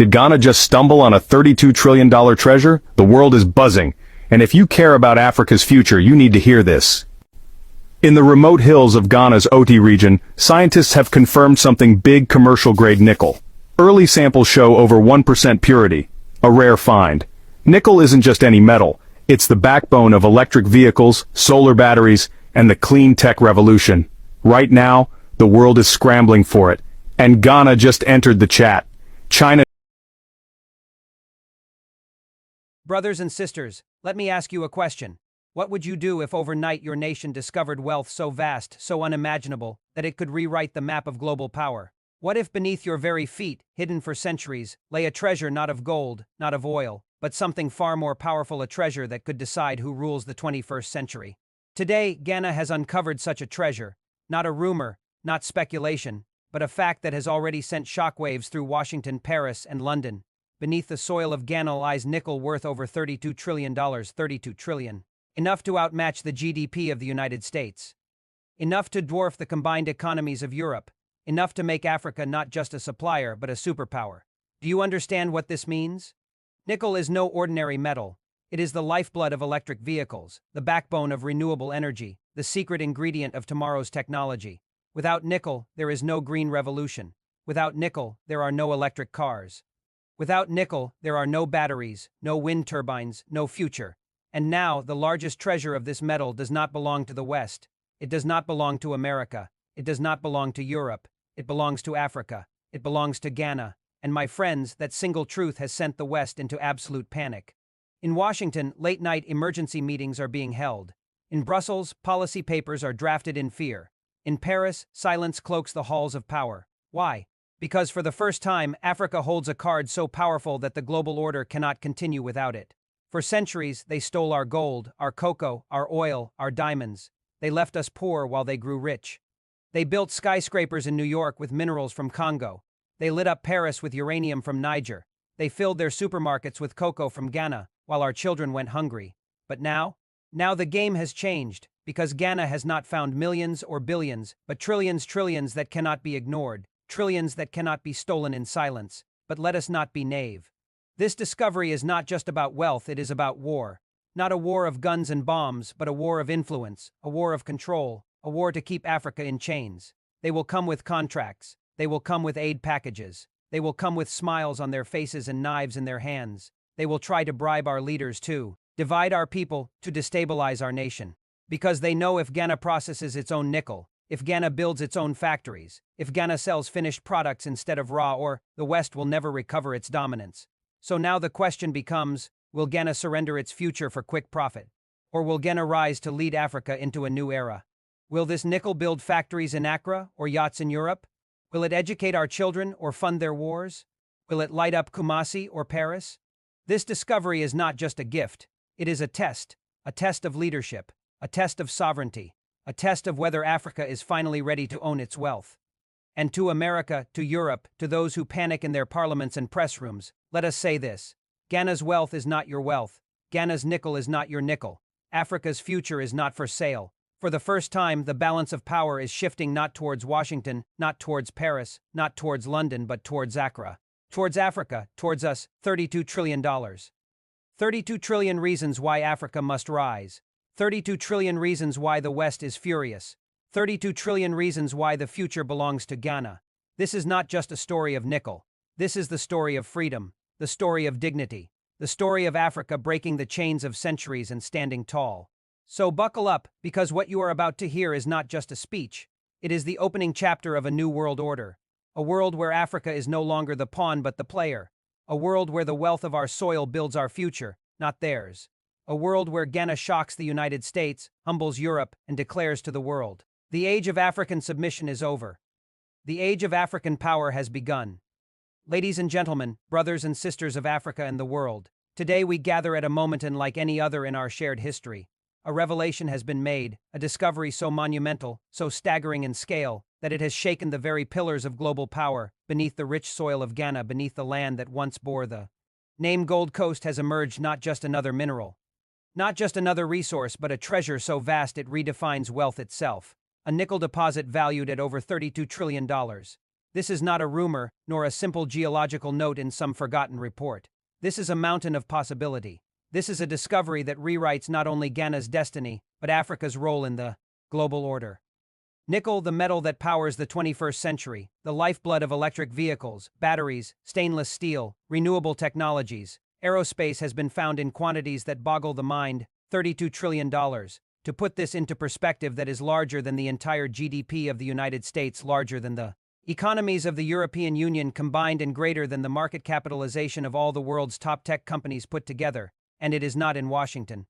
Did Ghana just stumble on a $32 trillion treasure? The world is buzzing. And if you care about Africa's future, you need to hear this. In the remote hills of Ghana's Oti region, scientists have confirmed something big: commercial-grade nickel. Early samples show over 1% purity. A rare find. Nickel isn't just any metal. It's the backbone of electric vehicles, solar batteries, and the clean tech revolution. Right now, the world is scrambling for it. And Ghana just entered the chat. China. Brothers and sisters, let me ask you a question. What would you do if overnight your nation discovered wealth so vast, so unimaginable, that it could rewrite the map of global power? What if beneath your very feet, hidden for centuries, lay a treasure not of gold, not of oil, but something far more powerful, a treasure that could decide who rules the 21st century? Today, Ghana has uncovered such a treasure, not a rumor, not speculation, but a fact that has already sent shockwaves through Washington, Paris, and London. Beneath the soil of Ghana lies nickel worth over $32 trillion, $32 trillion. Enough to outmatch the GDP of the United States. Enough to dwarf the combined economies of Europe. Enough to make Africa not just a supplier, but a superpower. Do you understand what this means? Nickel is no ordinary metal. It is the lifeblood of electric vehicles, the backbone of renewable energy, the secret ingredient of tomorrow's technology. Without nickel, there is no green revolution. Without nickel, there are no electric cars. Without nickel, there are no batteries, no wind turbines, no future. And now, the largest treasure of this metal does not belong to the West. It does not belong to America. It does not belong to Europe. It belongs to Africa. It belongs to Ghana. And my friends, that single truth has sent the West into absolute panic. In Washington, late-night emergency meetings are being held. In Brussels, policy papers are drafted in fear. In Paris, silence cloaks the halls of power. Why? Because for the first time, Africa holds a card so powerful that the global order cannot continue without it. For centuries, they stole our gold, our cocoa, our oil, our diamonds. They left us poor while they grew rich. They built skyscrapers in New York with minerals from Congo. They lit up Paris with uranium from Niger. They filled their supermarkets with cocoa from Ghana, while our children went hungry. But now the game has changed, because Ghana has not found millions or billions, but trillions, trillions that cannot be ignored, trillions that cannot be stolen in silence. But let us not be naive. This discovery is not just about wealth, it is about war. Not a war of guns and bombs, but a war of influence, a war of control, a war to keep Africa in chains. They will come with contracts. They will come with aid packages. They will come with smiles on their faces and knives in their hands. They will try to bribe our leaders too, divide our people, to destabilize our nation. Because they know if Ghana processes its own nickel, if Ghana builds its own factories, if Ghana sells finished products instead of raw ore, the West will never recover its dominance. So now the question becomes, will Ghana surrender its future for quick profit? Or will Ghana rise to lead Africa into a new era? Will this nickel build factories in Accra or yachts in Europe? Will it educate our children or fund their wars? Will it light up Kumasi or Paris? This discovery is not just a gift. It is a test of leadership, a test of sovereignty, a test of whether Africa is finally ready to own its wealth. And to America, to Europe, to those who panic in their parliaments and press rooms, let us say this: Ghana's wealth is not your wealth. Ghana's nickel is not your nickel. Africa's future is not for sale. For the first time, the balance of power is shifting not towards Washington, not towards Paris, not towards London, but towards Accra. Towards Africa, towards us, $32 trillion. 32 trillion reasons why Africa must rise. 32 trillion reasons why the West is furious. 32 trillion reasons why the future belongs to Ghana. This is not just a story of nickel. This is the story of freedom, the story of dignity, the story of Africa breaking the chains of centuries and standing tall. So buckle up, because what you are about to hear is not just a speech. It is the opening chapter of a new world order. A world where Africa is no longer the pawn but the player. A world where the wealth of our soil builds our future, not theirs. A world where Ghana shocks the United States, humbles Europe, and declares to the world: the age of African submission is over. The age of African power has begun. Ladies and gentlemen, brothers and sisters of Africa and the world, today we gather at a moment unlike any other in our shared history. A revelation has been made, a discovery so monumental, so staggering in scale, that it has shaken the very pillars of global power. Beneath the rich soil of Ghana, beneath the land that once bore the name Gold Coast, has emerged not just another mineral, not just another resource, but a treasure so vast it redefines wealth itself. A nickel deposit valued at over $32 trillion. This is not a rumor, nor a simple geological note in some forgotten report. This is a mountain of possibility. This is a discovery that rewrites not only Ghana's destiny, but Africa's role in the global order. Nickel, the metal that powers the 21st century, the lifeblood of electric vehicles, batteries, stainless steel, renewable technologies, aerospace has been found in quantities that boggle the mind, $32 trillion. To put this into perspective, that is larger than the entire GDP of the United States, larger than the economies of the European Union combined, and greater than the market capitalization of all the world's top tech companies put together. And it is not in Washington.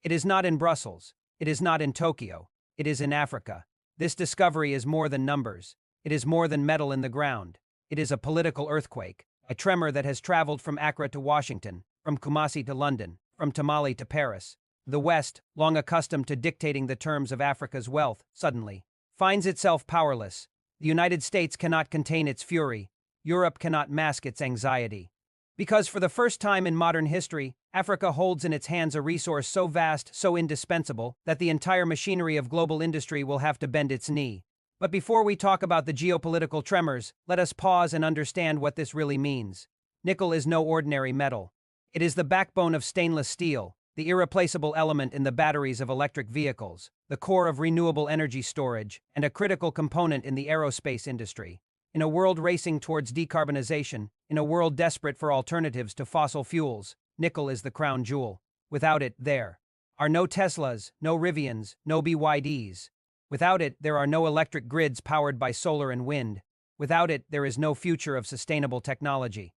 It is not in Brussels. It is not in Tokyo. It is in Africa. This discovery is more than numbers. It is more than metal in the ground. It is a political earthquake, a tremor that has traveled from Accra to Washington, from Kumasi to London, from Tamale to Paris. The West, long accustomed to dictating the terms of Africa's wealth, suddenly finds itself powerless. The United States cannot contain its fury. Europe cannot mask its anxiety. Because for the first time in modern history, Africa holds in its hands a resource so vast, so indispensable, that the entire machinery of global industry will have to bend its knee. But before we talk about the geopolitical tremors, let us pause and understand what this really means. Nickel is no ordinary metal. It is the backbone of stainless steel, the irreplaceable element in the batteries of electric vehicles, the core of renewable energy storage, and a critical component in the aerospace industry. In a world racing towards decarbonization, in a world desperate for alternatives to fossil fuels, nickel is the crown jewel. Without it, there are no Teslas, no Rivians, no BYDs. Without it, there are no electric grids powered by solar and wind. Without it, there is no future of sustainable technology.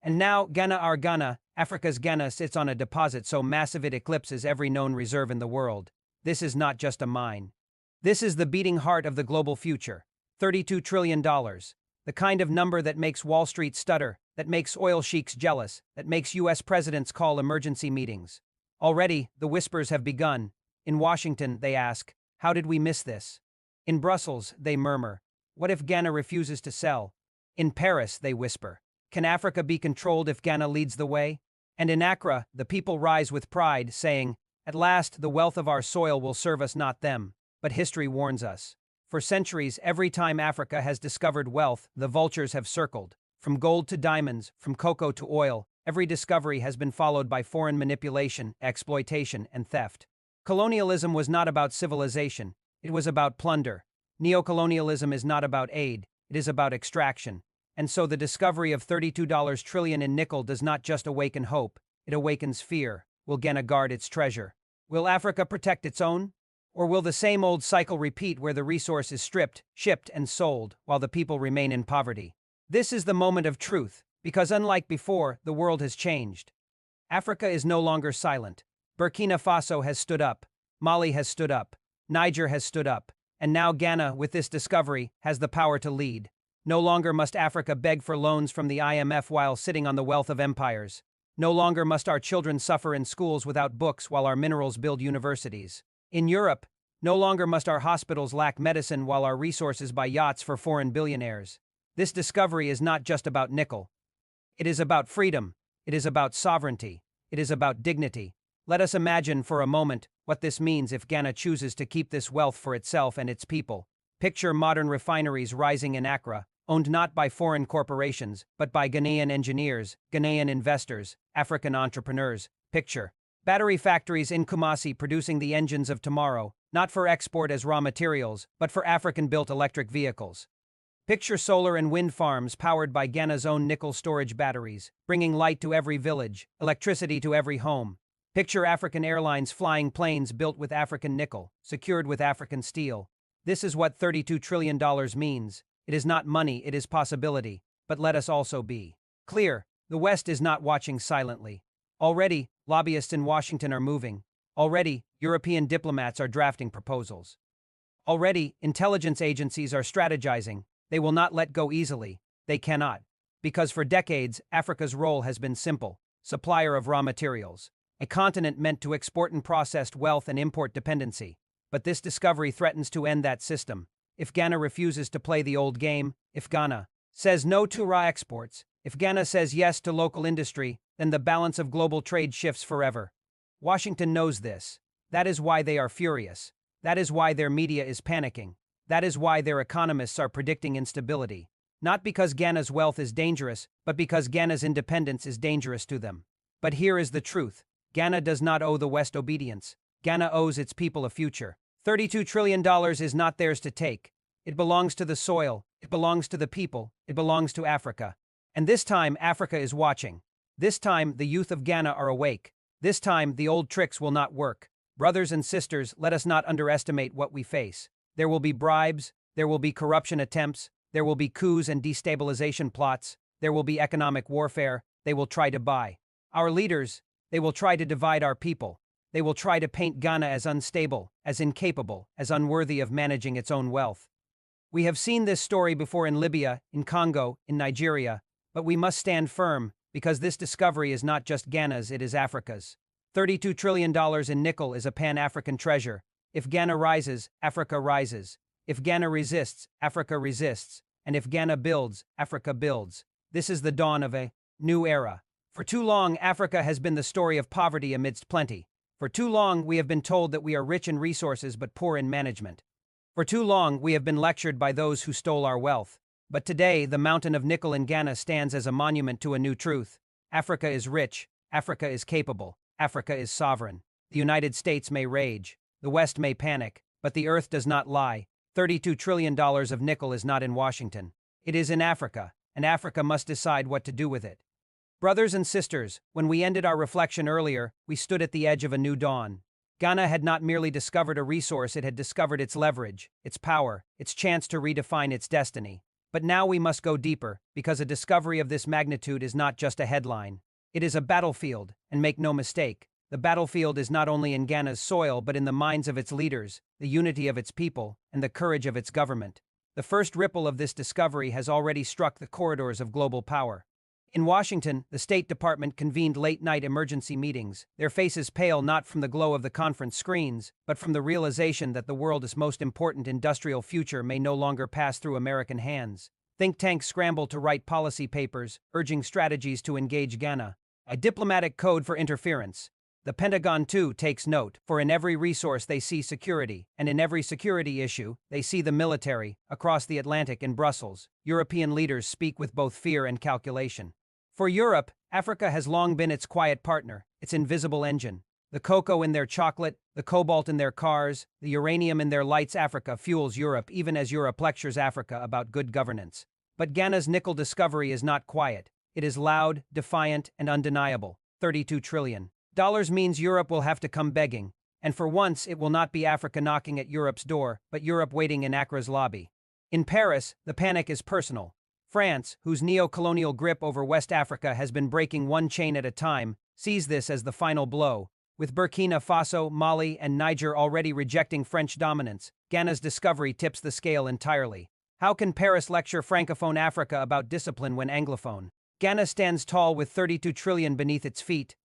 And now, Ghana, our Ghana, Africa's Ghana, sits on a deposit so massive it eclipses every known reserve in the world. This is not just a mine. This is the beating heart of the global future. $32 trillion. The kind of number that makes Wall Street stutter, that makes oil sheiks jealous, that makes U.S. presidents call emergency meetings. Already, the whispers have begun. In Washington, they ask, how did we miss this? In Brussels, they murmur, what if Ghana refuses to sell? In Paris, they whisper, can Africa be controlled if Ghana leads the way? And in Accra, the people rise with pride, saying, at last, the wealth of our soil will serve us, not them. But history warns us. For centuries, every time Africa has discovered wealth, the vultures have circled. From gold to diamonds, from cocoa to oil, every discovery has been followed by foreign manipulation, exploitation, and theft. Colonialism was not about civilization. It was about plunder. Neocolonialism is not about aid. It is about extraction. And so the discovery of $32 trillion in nickel does not just awaken hope. It awakens fear. Will Ghana guard its treasure? Will Africa protect its own? Or will the same old cycle repeat, where the resource is stripped, shipped, and sold, while the people remain in poverty? This is the moment of truth, because unlike before, the world has changed. Africa is no longer silent. Burkina Faso has stood up. Mali has stood up. Niger has stood up. And now Ghana, with this discovery, has the power to lead. No longer must Africa beg for loans from the IMF while sitting on the wealth of empires. No longer must our children suffer in schools without books while our minerals build universities. In Europe, no longer must our hospitals lack medicine while our resources buy yachts for foreign billionaires. This discovery is not just about nickel. It is about freedom. It is about sovereignty. It is about dignity. Let us imagine for a moment what this means if Ghana chooses to keep this wealth for itself and its people. Picture modern refineries rising in Accra, owned not by foreign corporations, but by Ghanaian engineers, Ghanaian investors, African entrepreneurs. Picture battery factories in Kumasi producing the engines of tomorrow, not for export as raw materials, but for African-built electric vehicles. Picture solar and wind farms powered by Ghana's own nickel storage batteries, bringing light to every village, electricity to every home. Picture African airlines flying planes built with African nickel, secured with African steel. This is what $32 trillion means. It is not money, it is possibility. But let us also be clear, the West is not watching silently. Already, lobbyists in Washington are moving. Already, European diplomats are drafting proposals. Already, intelligence agencies are strategizing. They will not let go easily. They cannot. Because for decades, Africa's role has been simple: supplier of raw materials. A continent meant to export and process wealth and import dependency. But this discovery threatens to end that system. If Ghana refuses to play the old game, if Ghana says no to raw exports, if Ghana says yes to local industry, then the balance of global trade shifts forever. Washington knows this. That is why they are furious. That is why their media is panicking. That is why their economists are predicting instability. Not because Ghana's wealth is dangerous, but because Ghana's independence is dangerous to them. But here is the truth. Ghana does not owe the West obedience. Ghana owes its people a future. $32 trillion is not theirs to take. It belongs to the soil, it belongs to the people, it belongs to Africa. And this time, Africa is watching. This time, the youth of Ghana are awake. This time, the old tricks will not work. Brothers and sisters, let us not underestimate what we face. There will be bribes, there will be corruption attempts, there will be coups and destabilization plots, there will be economic warfare, they will try to buy our leaders, they will try to divide our people, they will try to paint Ghana as unstable, as incapable, as unworthy of managing its own wealth. We have seen this story before in Libya, in Congo, in Nigeria, but we must stand firm, because this discovery is not just Ghana's, it is Africa's. $32 trillion in nickel is a pan-African treasure. If Ghana rises, Africa rises. If Ghana resists, Africa resists. And if Ghana builds, Africa builds. This is the dawn of a new era. For too long, Africa has been the story of poverty amidst plenty. For too long, we have been told that we are rich in resources but poor in management. For too long, we have been lectured by those who stole our wealth. But today, the mountain of nickel in Ghana stands as a monument to a new truth. Africa is rich. Africa is capable. Africa is sovereign. The United States may rage. The West may panic. But the earth does not lie. $32 trillion of nickel is not in Washington. It is in Africa, and Africa must decide what to do with it. Brothers and sisters, when we ended our reflection earlier, we stood at the edge of a new dawn. Ghana had not merely discovered a resource, it had discovered its leverage, its power, its chance to redefine its destiny. But now we must go deeper, because a discovery of this magnitude is not just a headline. It is a battlefield, and make no mistake, the battlefield is not only in Ghana's soil but in the minds of its leaders, the unity of its people, and the courage of its government. The first ripple of this discovery has already struck the corridors of global power. In Washington, the State Department convened late-night emergency meetings, their faces pale not from the glow of the conference screens, but from the realization that the world's most important industrial future may no longer pass through American hands. Think tanks scramble to write policy papers, urging strategies to engage Ghana. A diplomatic code for interference. The Pentagon, too, takes note, for in every resource they see security, and in every security issue, they see the military. Across the Atlantic in Brussels, European leaders speak with both fear and calculation. For Europe, Africa has long been its quiet partner, its invisible engine. The cocoa in their chocolate, the cobalt in their cars, the uranium in their lights. Africa fuels Europe even as Europe lectures Africa about good governance. But Ghana's nickel discovery is not quiet. It is loud, defiant, and undeniable. $32 trillion means Europe will have to come begging. And for once, it will not be Africa knocking at Europe's door, but Europe waiting in Accra's lobby. In Paris, the panic is personal. France, whose neo-colonial grip over West Africa has been breaking one chain at a time, sees this as the final blow. With Burkina Faso, Mali, and Niger already rejecting French dominance, Ghana's discovery tips the scale entirely. How can Paris lecture Francophone Africa about discipline when Anglophone? Ghana stands tall with $32 trillion beneath its feet.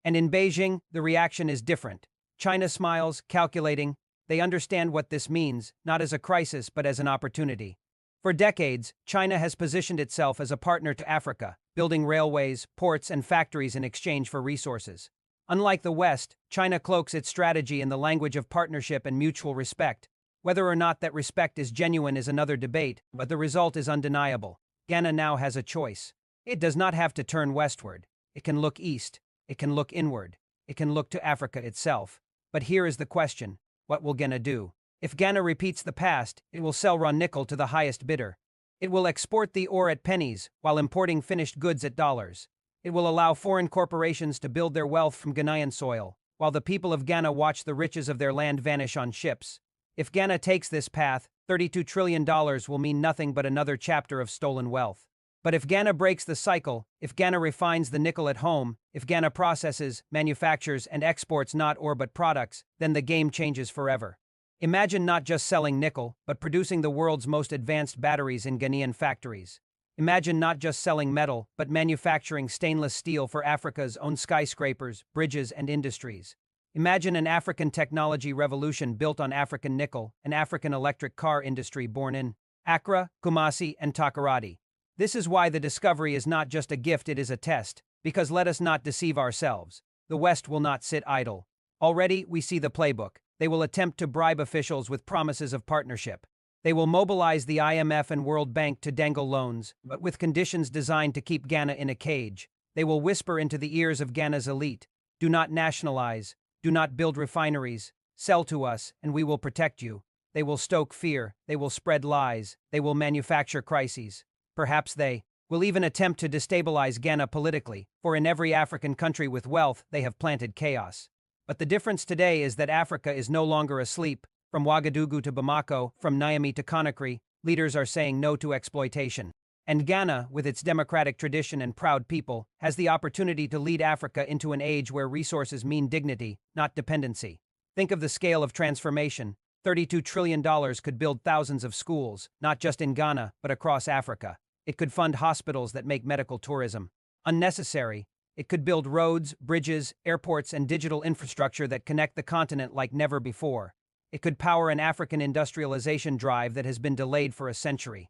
And in Beijing, the reaction is different. China smiles, calculating. They understand what this means, not as a crisis but as an opportunity. For decades, China has positioned itself as a partner to Africa, building railways, ports, and factories in exchange for resources. Unlike the West, China cloaks its strategy in the language of partnership and mutual respect. Whether or not that respect is genuine is another debate, but the result is undeniable. Ghana now has a choice. It does not have to turn westward. It can look east. It can look inward. It can look to Africa itself. But here is the question. What will Ghana do? If Ghana repeats the past, it will sell raw nickel to the highest bidder. It will export the ore at pennies, while importing finished goods at dollars. It will allow foreign corporations to build their wealth from Ghanaian soil, while the people of Ghana watch the riches of their land vanish on ships. If Ghana takes this path, $32 trillion will mean nothing but another chapter of stolen wealth. But if Ghana breaks the cycle, if Ghana refines the nickel at home, if Ghana processes, manufactures, and exports not ore but products, then the game changes forever. Imagine not just selling nickel, but producing the world's most advanced batteries in Ghanaian factories. Imagine not just selling metal, but manufacturing stainless steel for Africa's own skyscrapers, bridges, and industries. Imagine an African technology revolution built on African nickel, an African electric car industry born in Accra, Kumasi, and Takoradi. This is why the discovery is not just a gift, it is a test, because let us not deceive ourselves. The West will not sit idle. Already, we see the playbook. They will attempt to bribe officials with promises of partnership. They will mobilize the IMF and World Bank to dangle loans, but with conditions designed to keep Ghana in a cage. They will whisper into the ears of Ghana's elite, "Do not nationalize, do not build refineries, sell to us, and we will protect you." They will stoke fear, they will spread lies, they will manufacture crises. Perhaps they will even attempt to destabilize Ghana politically, for in every African country with wealth they have planted chaos. But the difference today is that Africa is no longer asleep. From Ouagadougou to Bamako, from Niamey to Conakry, leaders are saying no to exploitation. And Ghana, with its democratic tradition and proud people, has the opportunity to lead Africa into an age where resources mean dignity, not dependency. Think of the scale of transformation. $32 trillion could build thousands of schools, not just in Ghana, but across Africa. It could fund hospitals that make medical tourism unnecessary. It could build roads, bridges, airports, and digital infrastructure that connect the continent like never before. It could power an African industrialization drive that has been delayed for a century.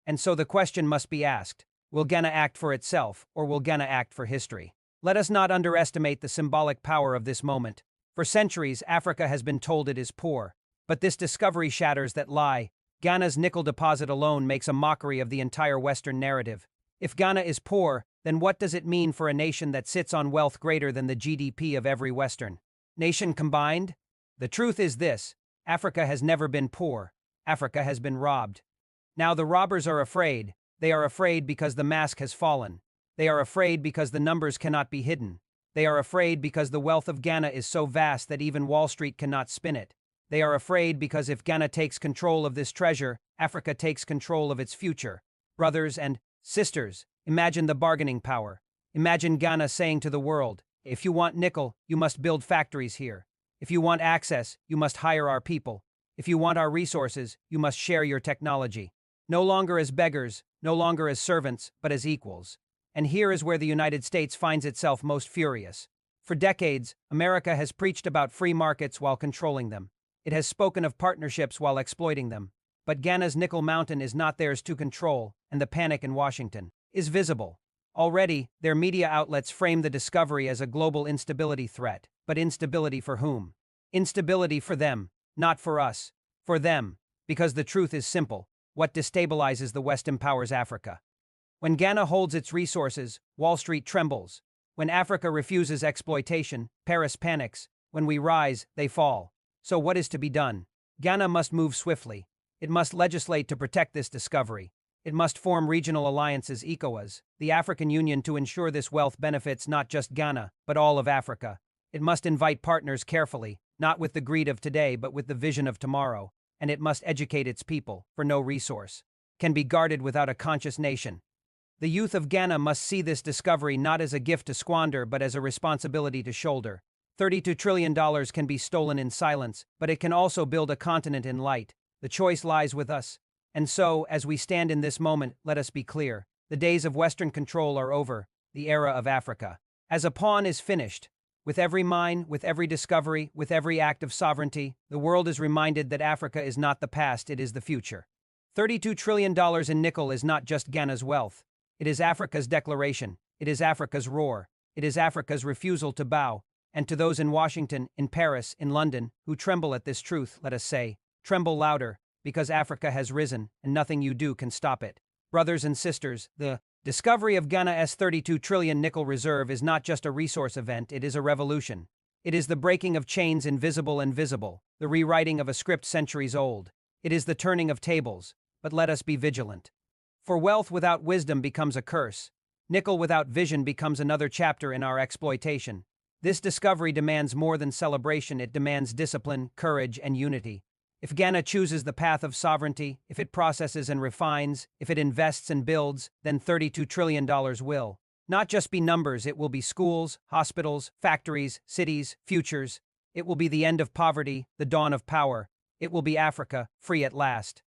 And so the question must be asked, will Ghana act for itself, or will Ghana act for history? Let us not underestimate the symbolic power of this moment. For centuries, Africa has been told it is poor. But this discovery shatters that lie. Ghana's nickel deposit alone makes a mockery of the entire Western narrative. If Ghana is poor, then what does it mean for a nation that sits on wealth greater than the GDP of every Western nation combined? The truth is this: Africa has never been poor. Africa has been robbed. Now the robbers are afraid. They are afraid because the mask has fallen. They are afraid because the numbers cannot be hidden. They are afraid because the wealth of Ghana is so vast that even Wall Street cannot spin it. They are afraid because if Ghana takes control of this treasure, Africa takes control of its future. Brothers and sisters, imagine the bargaining power. Imagine Ghana saying to the world, "If you want nickel, you must build factories here. If you want access, you must hire our people. If you want our resources, you must share your technology." No longer as beggars, no longer as servants, but as equals. And here is where the United States finds itself most furious. For decades, America has preached about free markets while controlling them. It has spoken of partnerships while exploiting them. But Ghana's nickel mountain is not theirs to control, and the panic in Washington is visible. Already, their media outlets frame the discovery as a global instability threat. But instability for whom? Instability for them, not for us. For them, because the truth is simple: what destabilizes the West empowers Africa. When Ghana holds its resources, Wall Street trembles. When Africa refuses exploitation, Paris panics. When we rise, they fall. So what is to be done? Ghana must move swiftly. It must legislate to protect this discovery. It must form regional alliances, ECOWAS, the African Union, to ensure this wealth benefits not just Ghana, but all of Africa. It must invite partners carefully, not with the greed of today, but with the vision of tomorrow. And it must educate its people, for no resource can be guarded without a conscious nation. The youth of Ghana must see this discovery not as a gift to squander, but as a responsibility to shoulder. $32 trillion can be stolen in silence, but it can also build a continent in light. The choice lies with us. And so, as we stand in this moment, let us be clear. The days of Western control are over. The era of Africa as a pawn is finished. With every mine, with every discovery, with every act of sovereignty, the world is reminded that Africa is not the past, it is the future. $32 trillion in nickel is not just Ghana's wealth. It is Africa's declaration. It is Africa's roar. It is Africa's refusal to bow. And to those in Washington, in Paris, in London, who tremble at this truth, let us say, tremble louder, because Africa has risen, and nothing you do can stop it. Brothers and sisters, the discovery of Ghana's 32 trillion nickel reserve is not just a resource event, it is a revolution. It is the breaking of chains invisible and visible, the rewriting of a script centuries old. It is the turning of tables, but let us be vigilant. For wealth without wisdom becomes a curse. Nickel without vision becomes another chapter in our exploitation. This discovery demands more than celebration, it demands discipline, courage, and unity. If Ghana chooses the path of sovereignty, if it processes and refines, if it invests and builds, then $32 trillion will not just be numbers, it will be schools, hospitals, factories, cities, futures. It will be the end of poverty, the dawn of power. It will be Africa, free at last.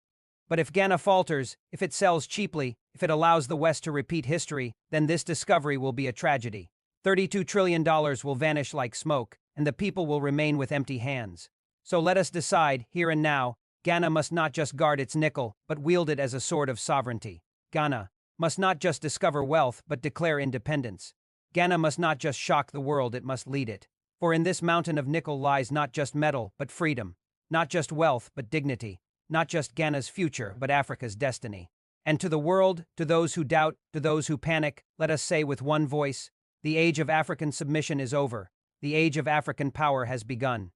But if Ghana falters, if it sells cheaply, if it allows the West to repeat history, then this discovery will be a tragedy. $32 trillion will vanish like smoke, and the people will remain with empty hands. So let us decide, here and now, Ghana must not just guard its nickel, but wield it as a sword of sovereignty. Ghana must not just discover wealth, but declare independence. Ghana must not just shock the world, it must lead it. For in this mountain of nickel lies not just metal, but freedom. Not just wealth, but dignity. not just Ghana's future, but Africa's destiny. And to the world, to those who doubt, to those who panic, let us say with one voice, the age of African submission is over. The age of African power has begun.